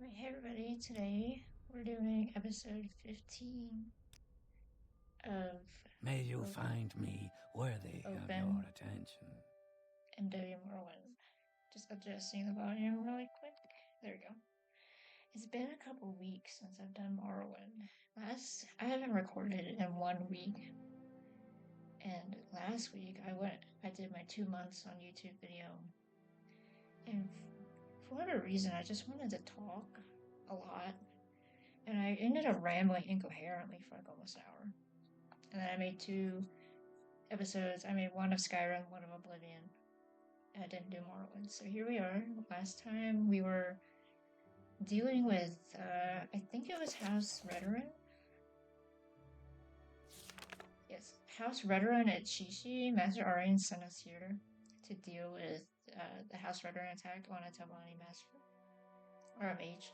Right, hey everybody, today we're doing episode 15 of May you find me worthy of your attention. OpenMW Morrowind. Just adjusting the volume really quick. There we go. It's been a couple weeks since I've done Morrowind. I haven't recorded it in 1 week. And last week I did my 2 months on YouTube video. And for whatever reason, I just wanted to talk a lot. And I ended up rambling incoherently for like almost an hour. And then I made 2 episodes. I made one of Skyrim, one of Oblivion. And I didn't do Morrowind. So here we are. Last time we were dealing with, I think it was House Redoran? Yes, House Redoran at Shishi. Master Arian sent us here to deal with the House Redoran attack on a Telvanni Master. Or a mage.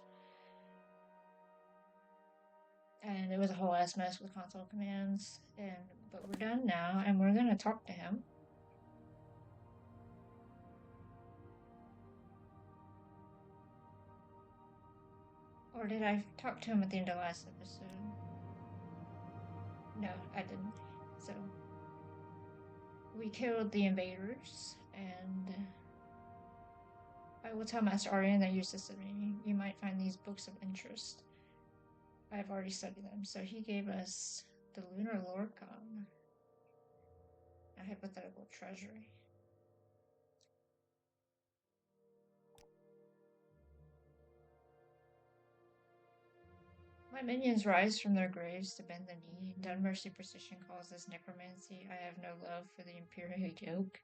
And it was a whole ass mess with console commands. But we're done now, and we're gonna talk to him. Or did I talk to him at the end of last episode? No, I didn't. So, we killed the invaders, and I will tell Master Arian that you assisted me. You might find these books of interest. I've already studied them. So he gave us the Lunar Lorcon, a hypothetical treasury. My minions rise from their graves to bend the knee. Dunmer superstition calls this necromancy. I have no love for the imperial yoke.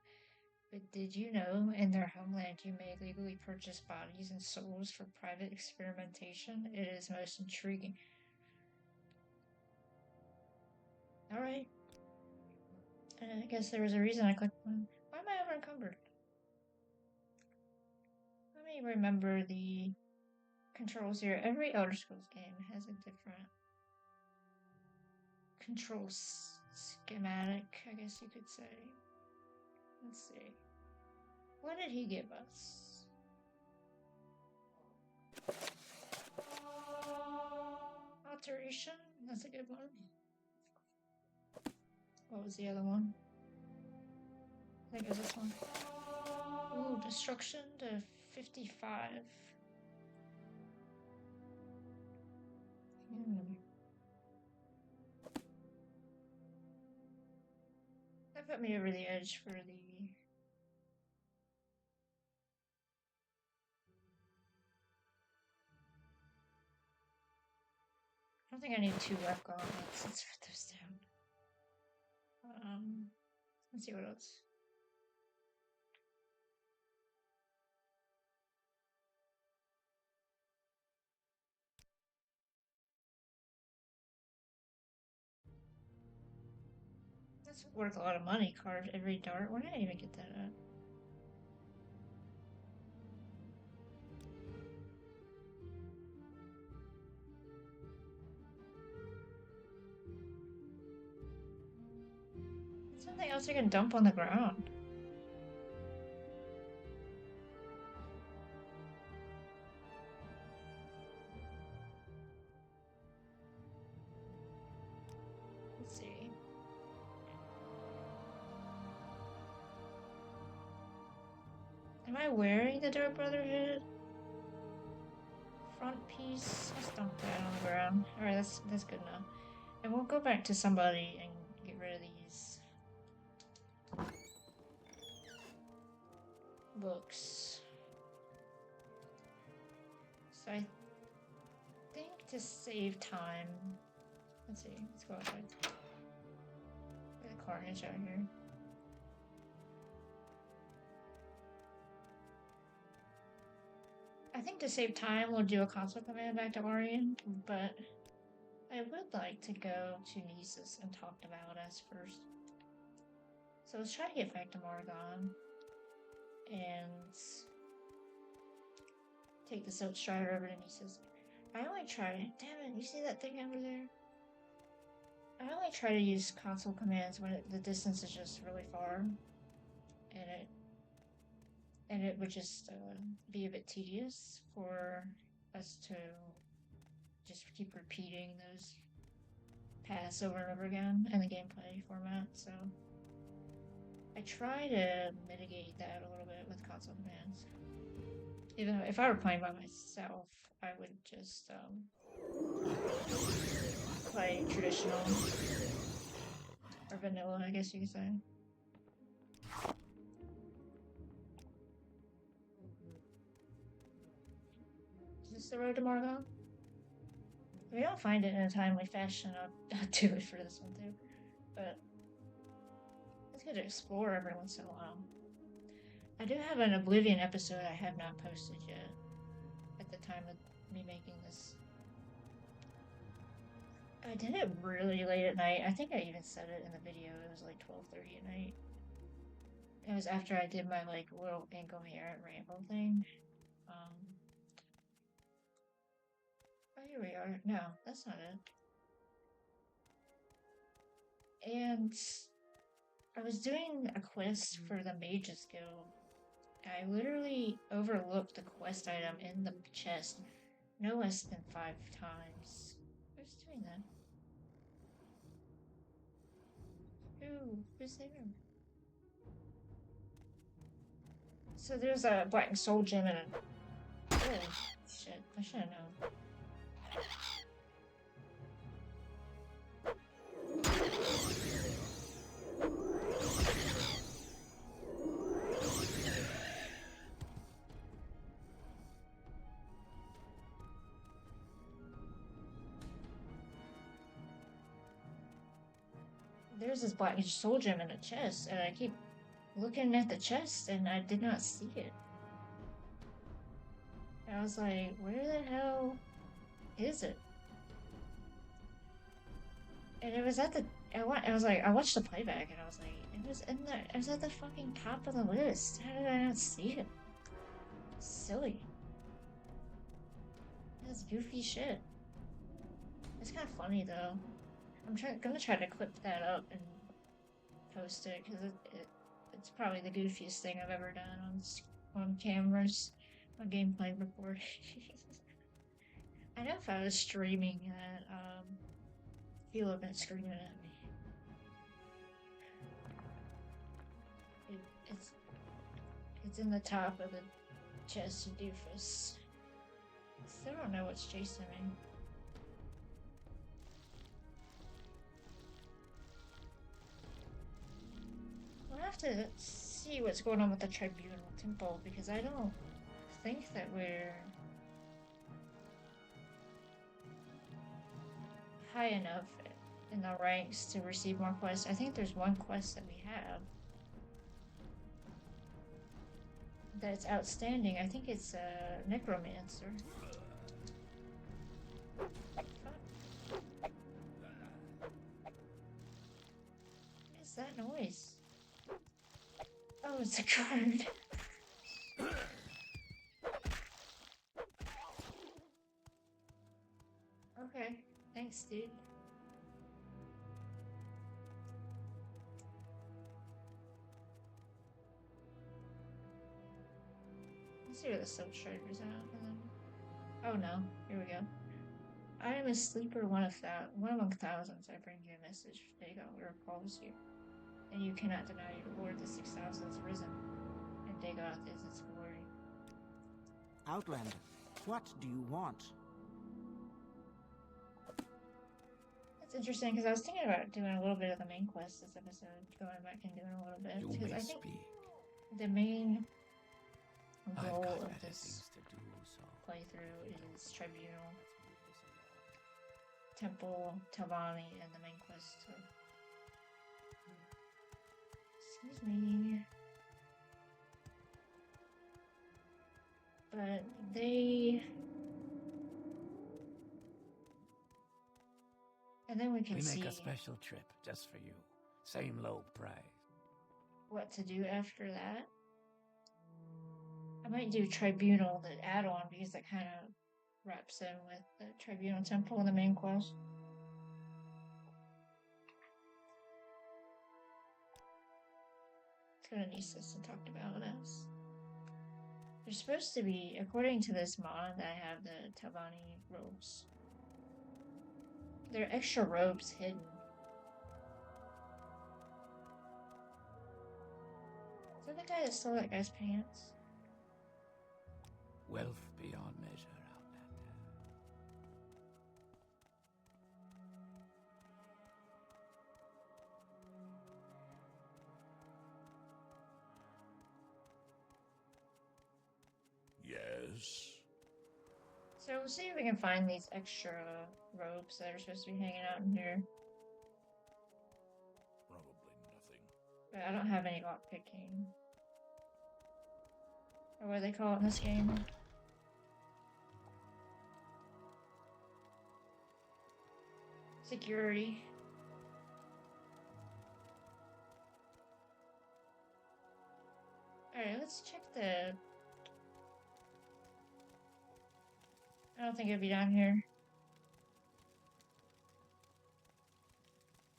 But did you know in their homeland you may legally purchase bodies and souls for private experimentation? It is most intriguing. Alright. I guess there was a reason I clicked one. Why am I over encumbered? Let me remember the controls here. Every Elder Scrolls game has a different control schematic, I guess you could say. Let's see. What did he give us? Alteration? That's a good one. What was the other one? I think it was this one. Ooh, destruction to 55. That put me over the edge for the... I don't think I need 2 left gauntlets. Let's put those down. Let's see what else. That's worth a lot of money. Carve every dart. Where did I even get that at? Something else I can dump on the ground. Let's see. Am I wearing the Dark Brotherhood front piece? Let's dump that on the ground. Alright, that's good enough. And we'll go back to somebody and get rid of these books. So I think to save time, let's see, let's go outside. Get the carnage out here. I think to save time, we'll do a console command back to Arian, but I would like to go to Nisus and talk to baladas first. So let's try to get back to Morgan and take the Silk Strider over to Nisus. I only try, damn it, you see that thing over there? I only try to use console commands when the distance is just really far, and it would just be a bit tedious for us to just keep repeating those paths over and over again in the gameplay format, so I try to mitigate that a little bit with console commands. Even though if I were playing by myself, I would just play traditional or vanilla, I guess you could say. Is this the road to Margot? If we don't find it in a timely fashion, I'll do it for this one too. But it's good to explore every once in a while. I do have an Oblivion episode I have not posted yet at the time of me making this. I did it really late at night. I think I even said it in the video. It was like 12:30 at night. It was after I did my like little incoherent ramble thing. Oh, here we are. No, that's not it. And I was doing a quest for the Mage's Guild. I literally overlooked the quest item in the chest no less than 5 times. Who's doing that? Who's there? So there's a Black Soul Gem and a... Oh, shit. I should have known. There's this Black Soul Gem in a chest, and I keep looking at the chest, and I did not see it. And I was like, where the hell is it? And it was at the... I watched the playback, and I was like, it was at the fucking top of the list. How did I not see it? Silly. That's goofy shit. It's kind of funny, though. I'm gonna try to clip that up and post it, because it's probably the goofiest thing I've ever done on cameras, on gameplay recording. I know if I was streaming that, he would have been screaming at me. It's in the top of the chest, you doofus. Still don't know what's chasing me. We'll have to see what's going on with the Tribunal Temple, because I don't think that we're high enough in the ranks to receive more quests. I think there's one quest that we have that's outstanding. I think it's a Necromancer. What is that noise? Oh, it's a card. Okay, thanks, dude. Let's see where the subtreasure's at. Oh no, here we go. I am a sleeper, one among thousands. I bring you a message. Dagon recalls you, and you cannot deny your Lord. The 6,000 is risen, and Dagoth is its glory. Outlander, what do you want? That's interesting, because I was thinking about doing a little bit of the main quest this episode, going back and doing a little bit, because I think the main goal of this playthrough is Tribunal, Temple, Telvanni, and the main quest. So. Excuse me. But they... And then we can see... We make a special trip just for you. Same low price. What to do after that? I might do Tribunal, the add-on, because that kind of wraps in with the Tribunal Temple and the main quest. Let's go to Nisus and talk to Baladas. There's supposed to be, according to this mod, that I have the Telvanni robes. There are extra robes hidden. Is that the guy that stole that guy's pants? Wealth beyond measure, Outlander. Yes. So we'll see if we can find these extra robes that are supposed to be hanging out in here. Probably nothing. But I don't have any lockpicking. Or what do they call it in this game? Security. Alright, let's check the... I don't think it'd be down here.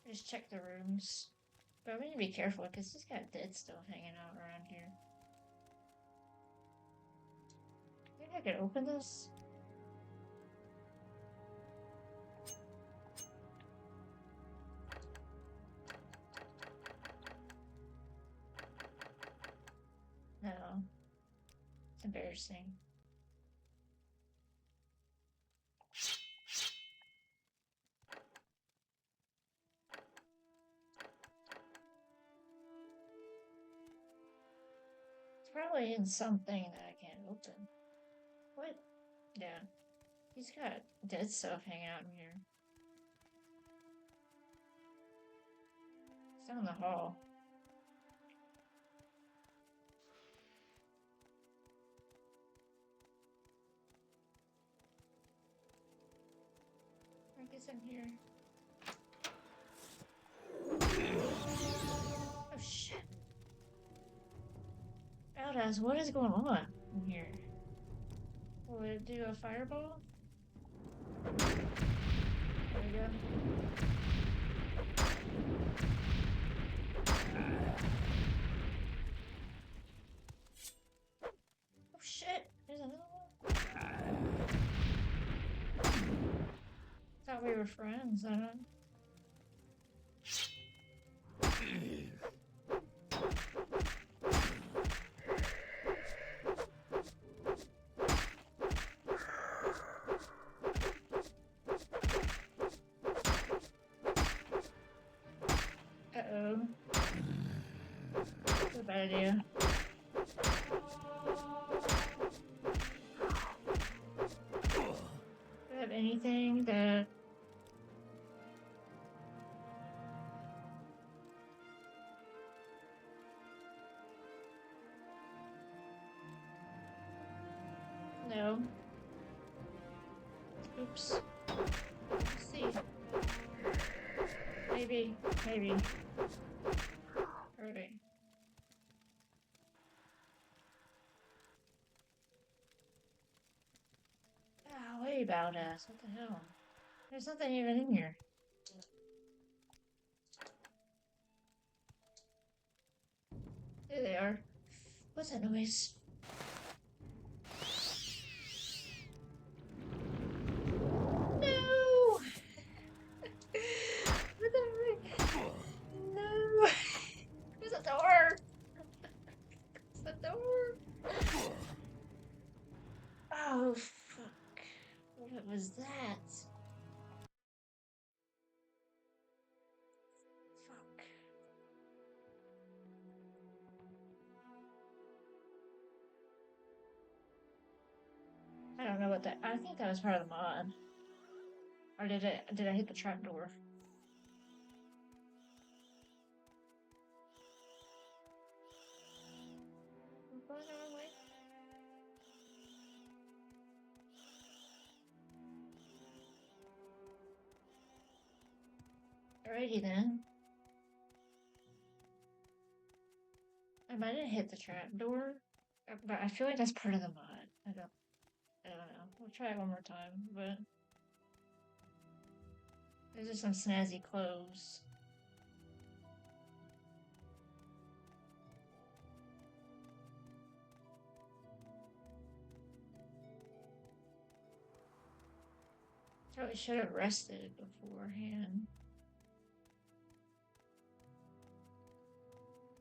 Just check the rooms. But we need to be careful because he's got dead stuff hanging out around here. Think I could open this? No. It's embarrassing. It's probably in something that I can't open. What? Yeah. He's got dead stuff hanging out in here. It's down the hall. I guess I'm here. Oh shit. Baladas, what is going on in here? Will it do a fireball? There we go. Oh shit, there's another one. Thought we were friends, I don't know. Uh-oh. That's a bad idea. Do I have anything that... No. Oops. Let's see. Maybe. Maybe. Alright. Ah, way about us. What the hell? There's nothing even in here. There they are. What's that noise? No! What the heck? No! Close the door! Close the door! Oh, fuck. What was that? Fuck. I don't know what that... I think that was part of the mod. Or did I hit the trapdoor? I'm going the wrong way. Alrighty then. I might have hit the trapdoor, but I feel like that's part of the mod. I don't know. We'll try it one more time, but there's just some snazzy clothes. Probably should have rested beforehand.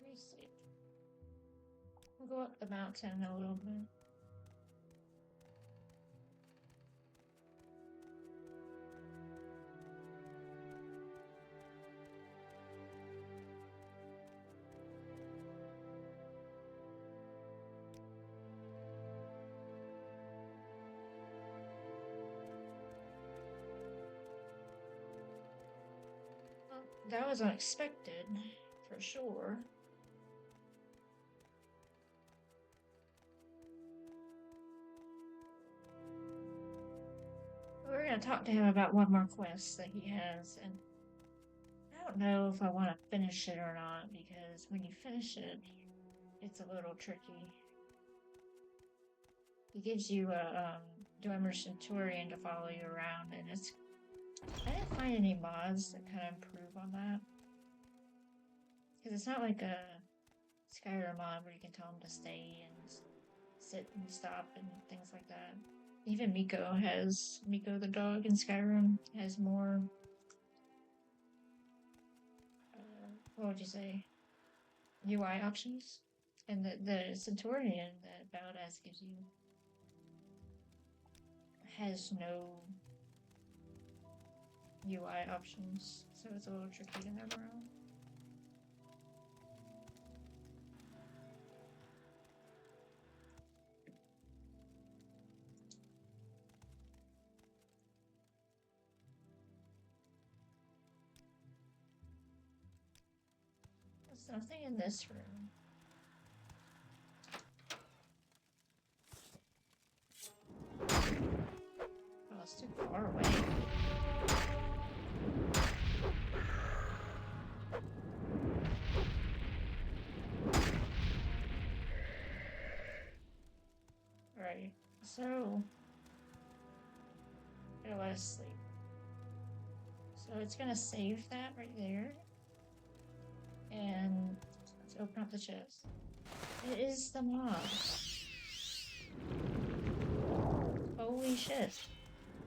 Let me see. We'll go up the mountain a little bit. That was unexpected, for sure. We're gonna talk to him about one more quest that he has, and I don't know if I want to finish it or not, because when you finish it, it's a little tricky. He gives you a Dwemer Centurion to follow you around, and I didn't find any mods that kind of improve on that. Because it's not like a Skyrim mod where you can tell him to stay and sit and stop and things like that. Even Miko the dog in Skyrim has more, what would you say, UI options. And the Centurion that baladas gives you has no UI options, so it's a little tricky to have around. There's nothing in this room. Oh, it's too far away. Alright, so it'll let us sleep. So it's gonna save that right there. And let's open up the chest. It is the mob. Holy shit.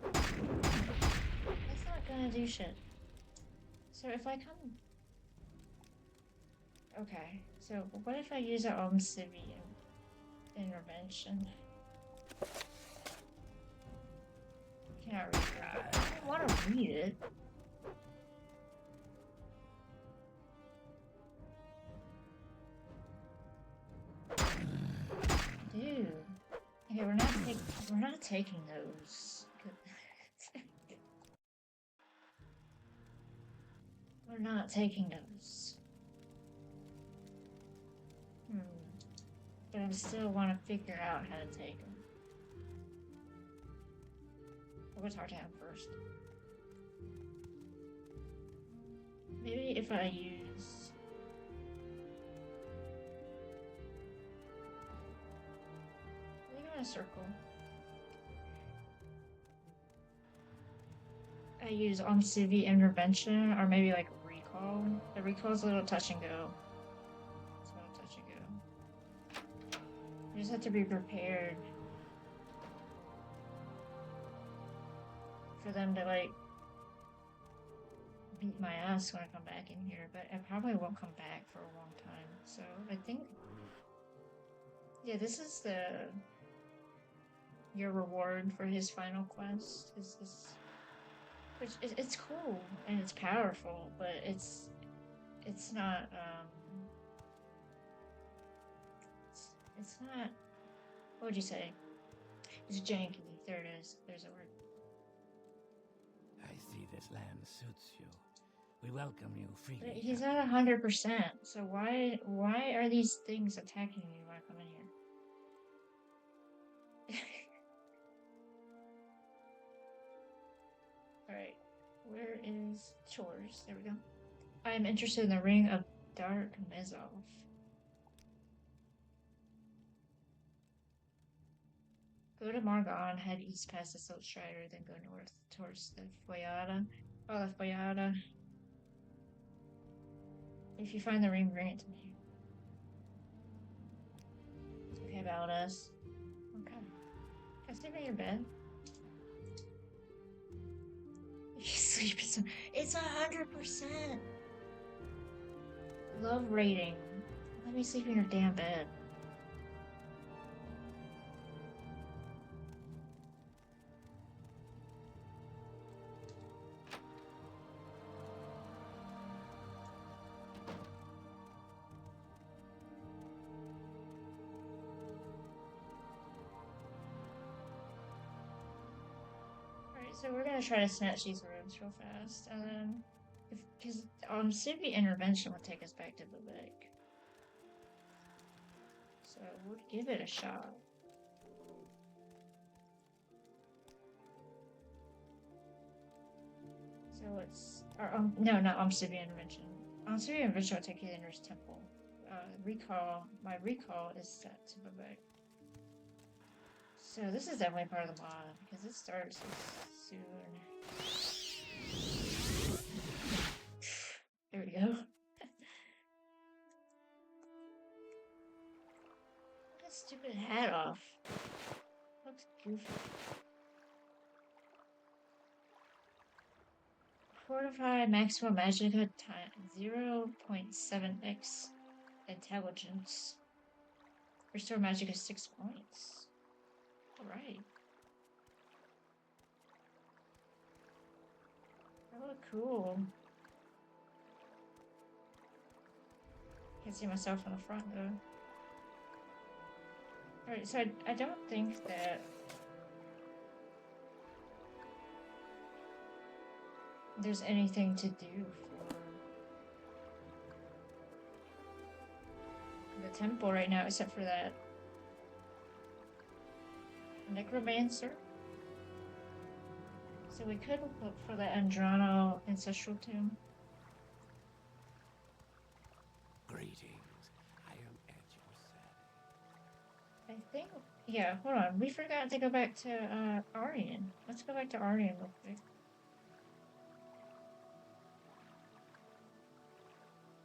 That's not gonna do shit. So if I come... Okay, so what if I use an Civian intervention? Can't read it. I don't want to read it. Dude. Okay, we're not taking those. We're not taking those. But I still want to figure out how to take them. We'll talk to him first. Maybe if I use... We go in a circle. I use Civi intervention, or maybe like recall. The recall's a little touch and go. It's a little touch and go. You just have to be prepared for them to like beat my ass when I come back in here, but I probably won't come back for a long time. So I think, yeah, this is your reward for his final quest. Is this, which it's cool and it's powerful, but it's not it's not, what would you say? It's janky. There it is. There's a word. I see this land suits you. We welcome you freely. But he's at 100%. So why are these things attacking me when I come in here? Alright, where is chores? There we go. I am interested in the Ring of Dark Mezov. Go to Margon, head east past the Silt Strider, then go north towards the Foyada. Oh, the Foyada. If you find the ring, bring it to me. Okay, about us. Okay. Can I sleep in your bed? 50%. It's 100%. Love rating. Let me sleep in your damn bed. So we're gonna try to snatch these rooms real fast, and then, because city intervention will take us back to Vivek, so we'll give it a shot. So it's no, not city intervention. City intervention will take you to the nearest temple. My recall is set to Vivek. So this is definitely part of the mod because it starts soon. There we go. Get that stupid hat off. Looks goofy. Fortify maximum magicka time 0.7x intelligence. Restore magicka 6 points. Alright. That look cool. Can't see myself on the front though. Alright, so I don't think that there's anything to do for the temple right now except for that necromancer. So we could look for the Andrano ancestral tomb. Greetings. I am at your service. I think, yeah, hold on. We forgot to go back to Aryan. Let's go back to Aryan real quick.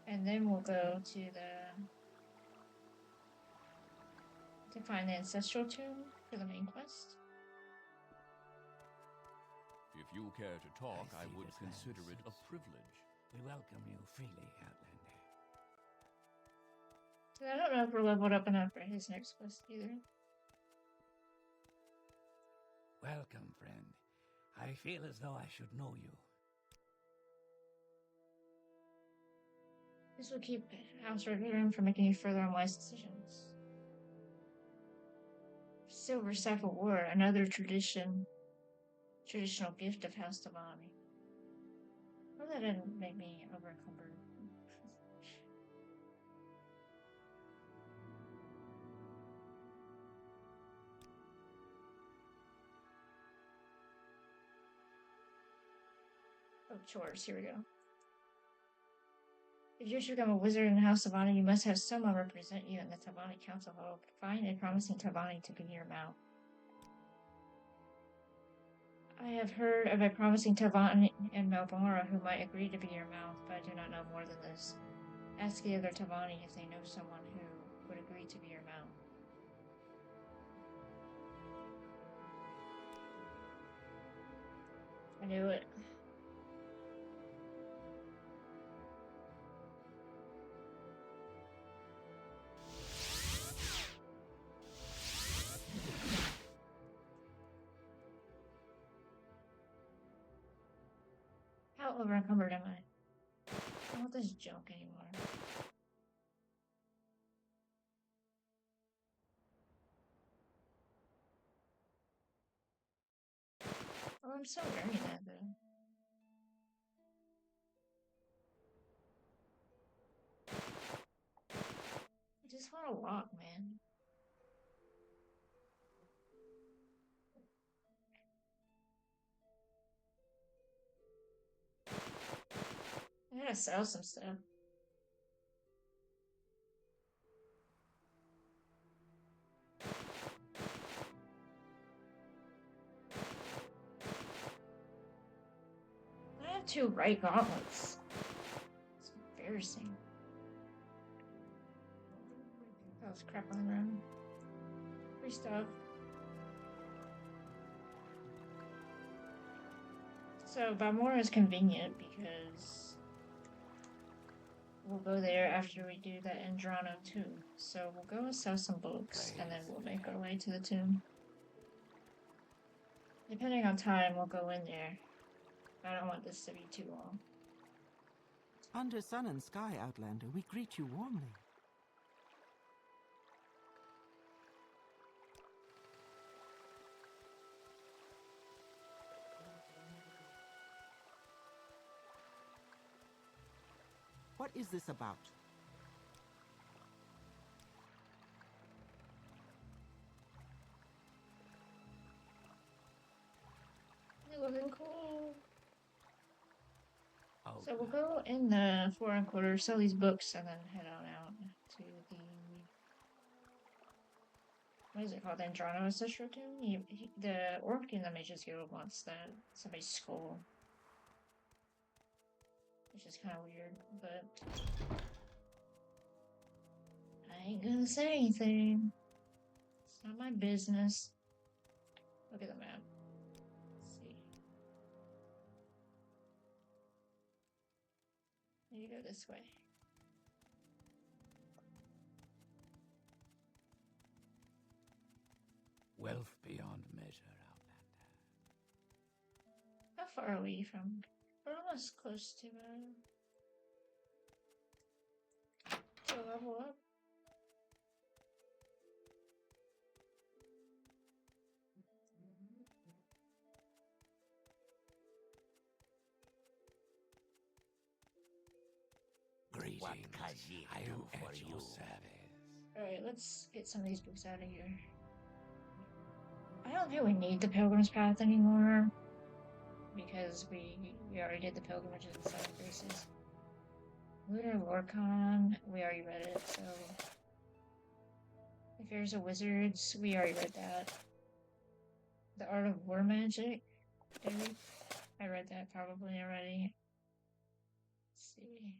And then we'll go to find the ancestral tomb for the main quest. If you care to talk, I would consider it a privilege. We welcome you freely, Outlander. So I don't know if we're leveled up enough for his next quest either. Welcome, friend. I feel as though I should know you. This will keep House Redrum from making any further unwise decisions. Silver Staff of War, another traditional gift of House Telvanni. Well, that didn't make me over-encumbered. Oh, chores, here we go. If you wish to become a wizard in the House Telvanni, you must have someone represent you in the Telvanni Council Hall. Find a promising Telvanni to be your mount. I have heard of a promising Telvanni in Melbora who might agree to be your mount, but I do not know more than this. Ask the other Telvanni if they know someone who would agree to be your mount. I knew it. How over-encumbered am I? I don't want this junk anymore. Oh, I'm still wearing that though. I just want to walk, man. I gotta sell some stuff. I have 2 right gauntlets. It's embarrassing. That was crap on the ground. Free stuff. So Balmora is convenient because we'll go there after we do the Andrano tomb. So we'll go and sell some books, and then we'll make our way to the tomb. Depending on time, we'll go in there. I don't want this to be too long. Under sun and sky, Outlander, we greet you warmly. What is this about? You're looking cool. Oh, So we'll go in the foreign quarter, sell these books, and then head on out to the... What is it called? The Andrano Ancestral Tomb? The orc in the Mages Guild wants that somebody's skull. Which is kind of weird, but... I ain't gonna say anything. It's not my business. Look at the map. Let's see. You go this way. wealth beyond measure, Outlander. How far are we from? We're almost close to level up. Greetings. I am at your service. Alright, let's get some of these books out of here. I don't think we need the Pilgrim's Path anymore, because we already did the pilgrimages and 7 Graces. Lunar Lorcon, we already read it, so... Affairs of Wizards, we already read that. The Art of War Magic, did we? I read that probably already. Let's see.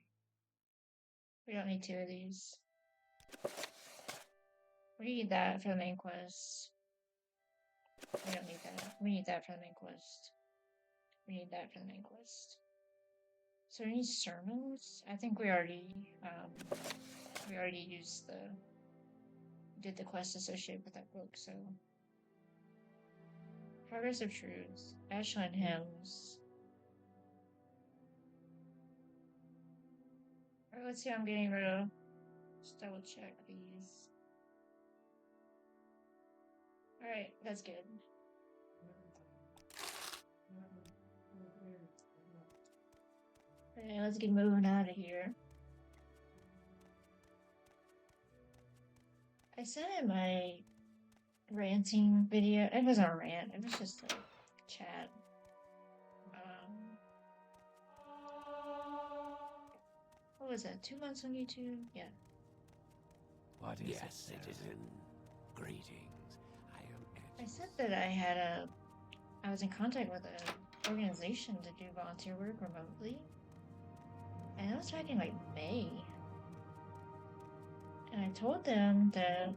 We don't need 2 of these. We need that for the main quest. We don't need that. We need that for the main quest. We need that for the main quest. So any sermons? I think we already used did the quest associated with that book, so. Progress of Truths. Ashland Hymns. Alright, let's see what I'm getting rid of. Just double check these. Alright, that's good. Okay, let's get moving out of here. I said in my ranting video, it wasn't a rant, it was just a chat. What was that, 2 months on YouTube? Yeah. What is Yes, it, citizen. Greetings. I am at I said that I was in contact with an organization to do volunteer work remotely. And I was back in like May. And I told them that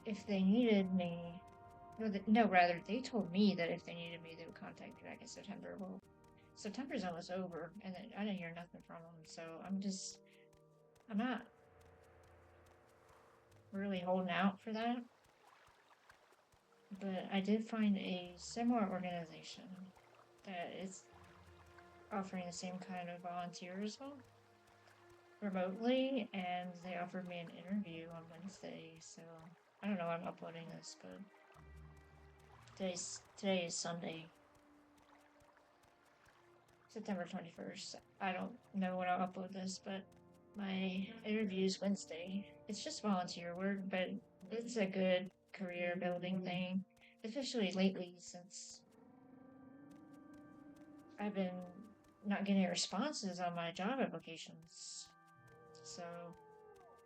if they needed me, rather, they told me that if they needed me, they would contact me back in September. Well, September's almost over, and then I didn't hear nothing from them, so I'm not really holding out for that. But I did find a similar organization that is offering the same kind of volunteerism remotely, and they offered me an interview on Wednesday, so I don't know when I'm uploading this, but today is Sunday, September 21st. I don't know when I'll upload this, but my interview is Wednesday. It's just volunteer work, but it's a good career building thing, especially lately since I've been not getting responses on my job applications. So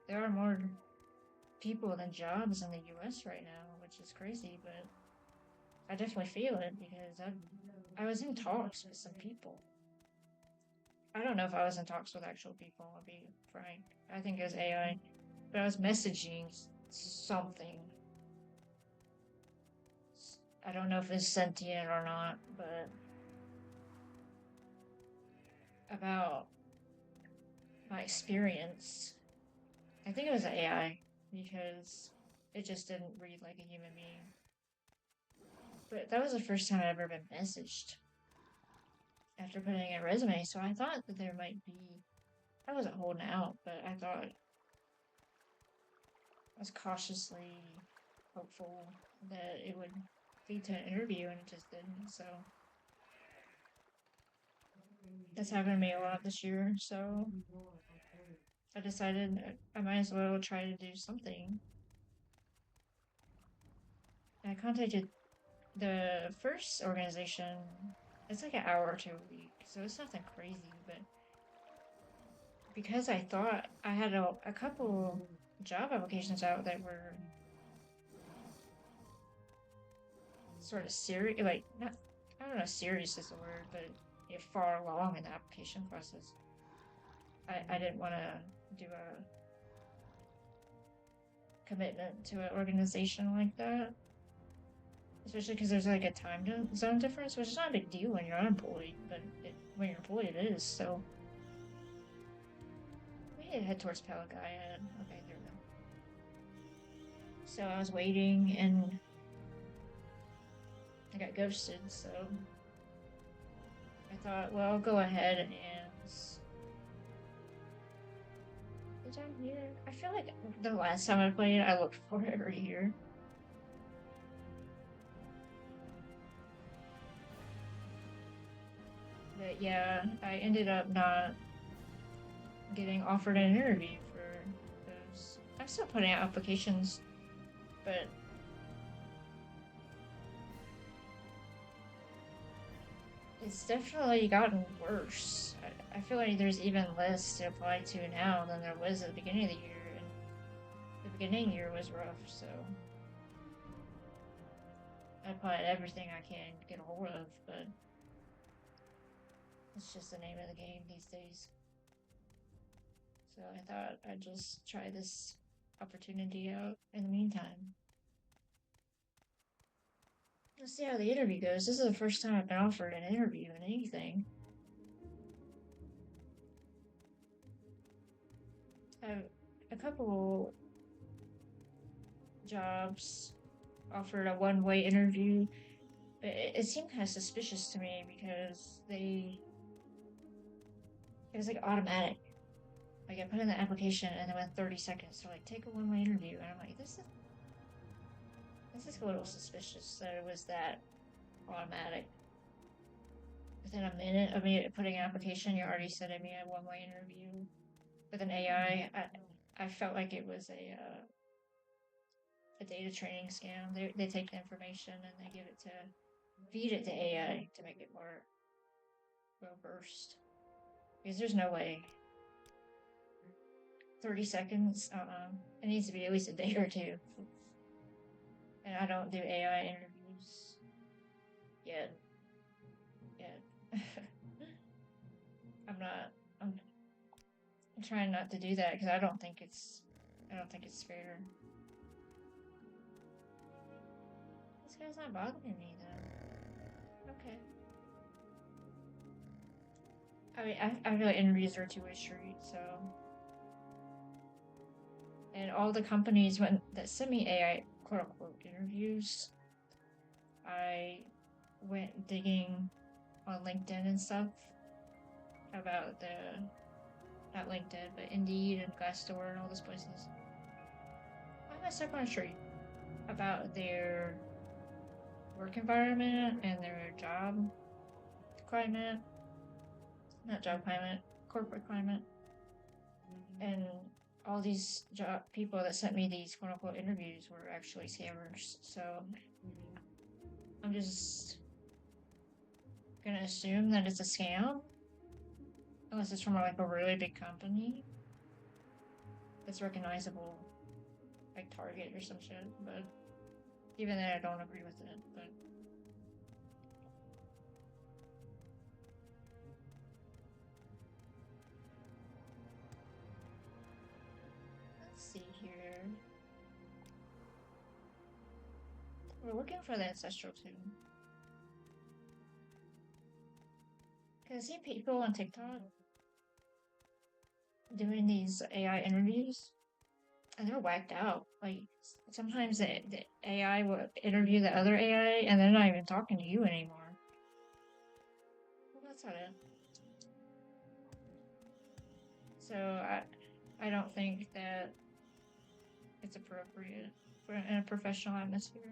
there are more people than jobs in the US right now, which is crazy, but I definitely feel it because I was in talks with some people. I don't know if I was in talks with actual people, I'll be frank. I think it was AI. But I was messaging something. I don't know if it's sentient or not, but about my experience, I think it was AI because it just didn't read like a human being. But that was the first time I'd ever been messaged after putting in a resume, so I thought that there might be. I wasn't holding out, but I thought I was cautiously hopeful that it would lead to an interview, and it just didn't. So that's happened to me a lot this year. So I decided I might as well try to do something. I contacted the first organization. It's like an hour or two a week, so it's nothing crazy, but because I thought I had a couple job applications out that were sort of serious, like, not, I don't know if serious is the word, but you're far along in the application process. I didn't want to do a commitment to an organization like that, especially because there's like a time zone difference, which is not a big deal when you're unemployed, but when you're employed, it is. So we need to head towards Pelagaya. Okay, there we go. So I was waiting, and I got ghosted. So I thought, well, I'll go ahead and. Did I hear? I feel like the last time I played, I looked for it right here. But yeah, I ended up not getting offered an interview for those. I'm still putting out applications, but it's definitely gotten worse. I feel like there's even less to apply to now than there was at the beginning of the year, and the beginning of the year was rough, so I applied everything I can get a hold of, but it's just the name of the game these days. So I thought I'd just try this opportunity out in the meantime. Let's see how the interview goes. This is the first time I've been offered an interview in anything. I have a couple jobs offered a one-way interview, but it seemed kind of suspicious to me because it was like automatic. Like I put in the application and then within 30 seconds they're like, take a one-way interview, and I'm like, this is a little suspicious that it was that automatic. Within a minute of me putting an application, you're already sending me a one-way interview with an AI. I felt like it was a data training scam. They take the information and they feed it to AI to make it more well-versed. Because there's no way. 30 seconds, it needs to be at least a day or two. And I don't do AI interviews yet. I'm trying not to do that because I don't think it's fair. This guy's not bothering me though. Okay. I mean, I feel like interviews are a two-way street, so. And all the companies that send me AI quote-unquote interviews, I went digging on LinkedIn and stuff about not LinkedIn, but Indeed and Glassdoor and all those places. Why am I stuck on a tree? About their work environment and their job climate. Not job climate, corporate climate. And all these people that sent me these quote-unquote interviews were actually scammers. So I'm just gonna assume that it's a scam. Unless it's from like a really big company that's recognizable, like Target or some shit. But even then, I don't agree with it. But let's see here. We're looking for the ancestral tomb. Cause I see people on TikTok doing these AI interviews, and they're whacked out. Like sometimes the AI will interview the other AI, and they're not even talking to you anymore. Well, that's not it. So I don't think that it's appropriate for in a professional atmosphere.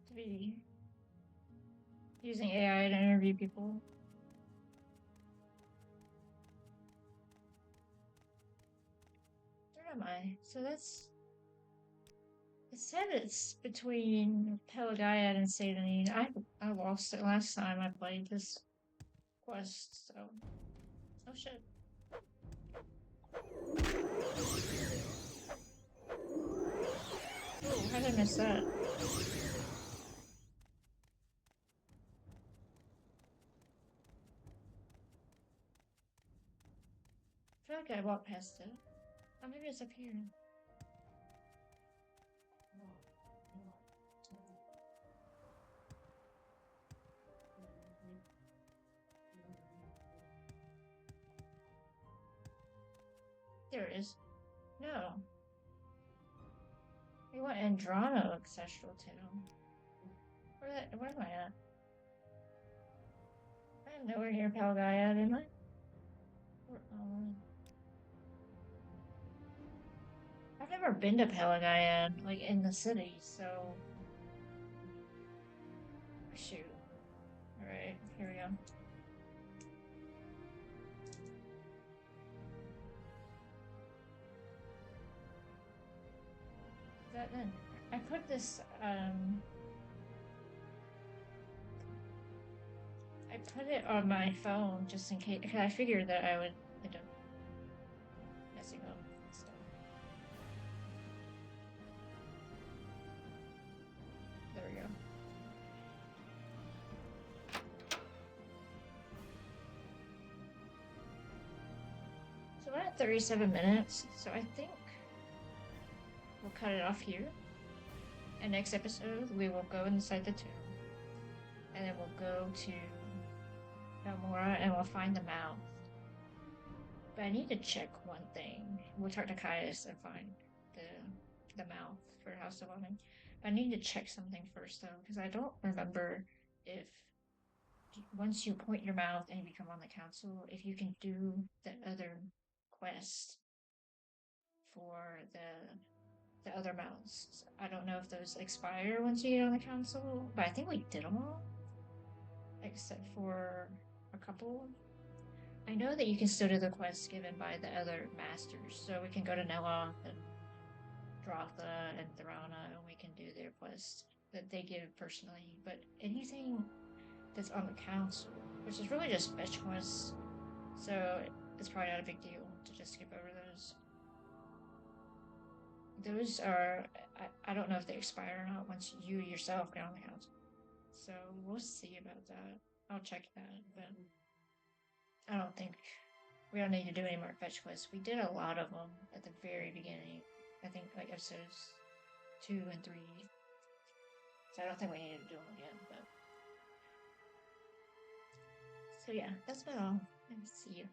To be using AI to interview people. Where am I? So that's. It said it's between Pelagaya and Satanine. I lost it last time I played this quest, so. Oh shit. Oh, how did I miss that? I feel like I walked past it. Oh, maybe it's up here. There it is. No. We want Andrano Ancestral Tomb. Where am I at? I am nowhere near Pelagaya, am I? I've never been to Pelagaya, like in the city, so. Shoot. Alright, here we go. That then. I put this, I put it on my phone just in case, because I figured that I would end up messing up stuff. There we go. So we're at 37 minutes, so I think we'll cut it off here. And next episode, we will go inside the tomb. And then we'll go to Elmora and we'll find the mouth. But I need to check one thing. We'll talk to Caius and find the mouth for House of Woman. But I need to check something first though, because I don't remember if once you point your mouth and you become on the council, if you can do the other quest for the other mounts. I don't know if those expire once you get on the council, but I think we did them all. Except for a couple. I know that you can still do the quests given by the other masters, so we can go to Nella and Drotha and Thrana, and we can do their quests that they give personally. But anything that's on the council, which is really just fetch quests, so it's probably not a big deal to just skip over those. Those are, I don't know if they expire or not once you yourself get on the council. So we'll see about that. I'll check that, but I don't think we don't need to do any more fetch quests. We did a lot of them at the very beginning. I think like episodes 2 and 3. So I don't think we need to do them again, but. So yeah, that's about all. And see you.